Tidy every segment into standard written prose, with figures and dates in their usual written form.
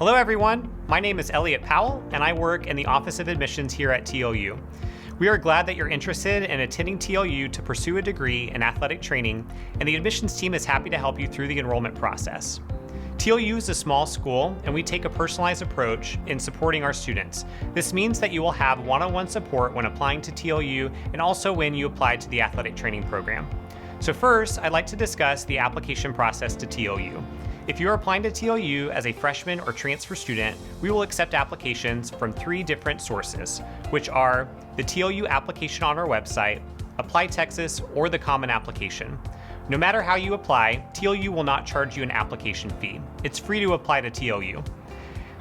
Hello everyone, my name is Elliott Powell and I work in the Office of Admissions here at TLU. We are glad that you're interested in attending TLU to pursue a degree in athletic training, and the admissions team is happy to help you through the enrollment process. TLU is a small school and we take a personalized approach in supporting our students. This means that you will have one-on-one support when applying to TLU and also when you apply to the athletic training program. So first, I'd like to discuss the application process to TLU. If you are applying to TLU as a freshman or transfer student, we will accept applications from 3 different sources, which are the TLU application on our website, Apply Texas, or the Common Application. No matter how you apply, TLU will not charge you an application fee. It's free to apply to TLU.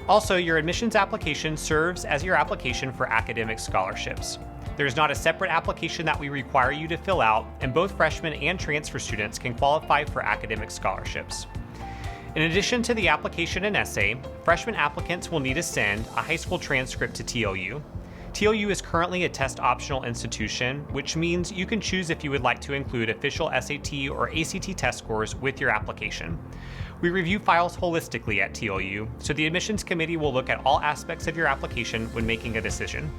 Also, your admissions application serves as your application for academic scholarships. There is not a separate application that we require you to fill out, and both freshmen and transfer students can qualify for academic scholarships. In addition to the application and essay, freshman applicants will need to send a high school transcript to TLU. TLU is currently a test-optional institution, which means you can choose if you would like to include official SAT or ACT test scores with your application. We review files holistically at TLU, so the admissions committee will look at all aspects of your application when making a decision.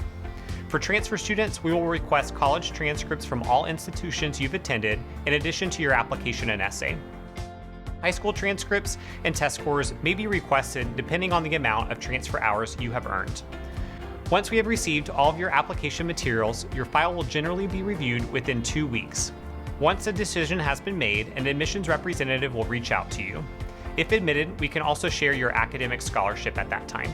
For transfer students, we will request college transcripts from all institutions you've attended in addition to your application and essay. High school transcripts and test scores may be requested depending on the amount of transfer hours you have earned. Once we have received all of your application materials, your file will generally be reviewed within 2 weeks. Once a decision has been made, an admissions representative will reach out to you. If admitted, we can also share your academic scholarship at that time.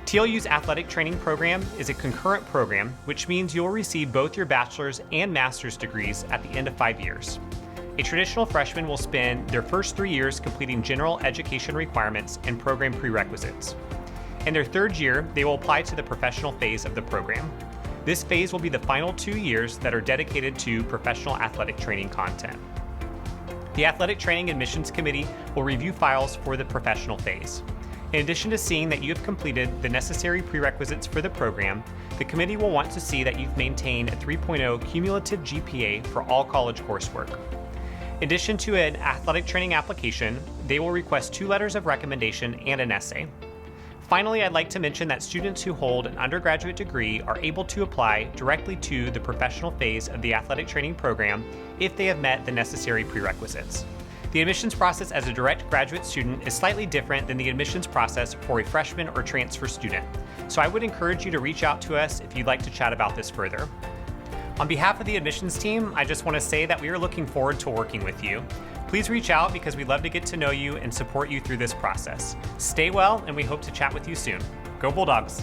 TLU's athletic training program is a concurrent program, which means you'll receive both your bachelor's and master's degrees at the end of 5 years. A traditional freshman will spend their first 3 years completing general education requirements and program prerequisites. In their 3rd year, they will apply to the professional phase of the program. This phase will be the final 2 years that are dedicated to professional athletic training content. The Athletic Training Admissions Committee will review files for the professional phase. In addition to seeing that you have completed the necessary prerequisites for the program, the committee will want to see that you've maintained a 3.0 cumulative GPA for all college coursework. In addition to an athletic training application, they will request 2 letters of recommendation and an essay. Finally, I'd like to mention that students who hold an undergraduate degree are able to apply directly to the professional phase of the athletic training program if they have met the necessary prerequisites. The admissions process as a direct graduate student is slightly different than the admissions process for a freshman or transfer student, so I would encourage you to reach out to us if you'd like to chat about this further. On behalf of the admissions team, I just want to say that we are looking forward to working with you. Please reach out because we'd love to get to know you and support you through this process. Stay well, and we hope to chat with you soon. Go Bulldogs!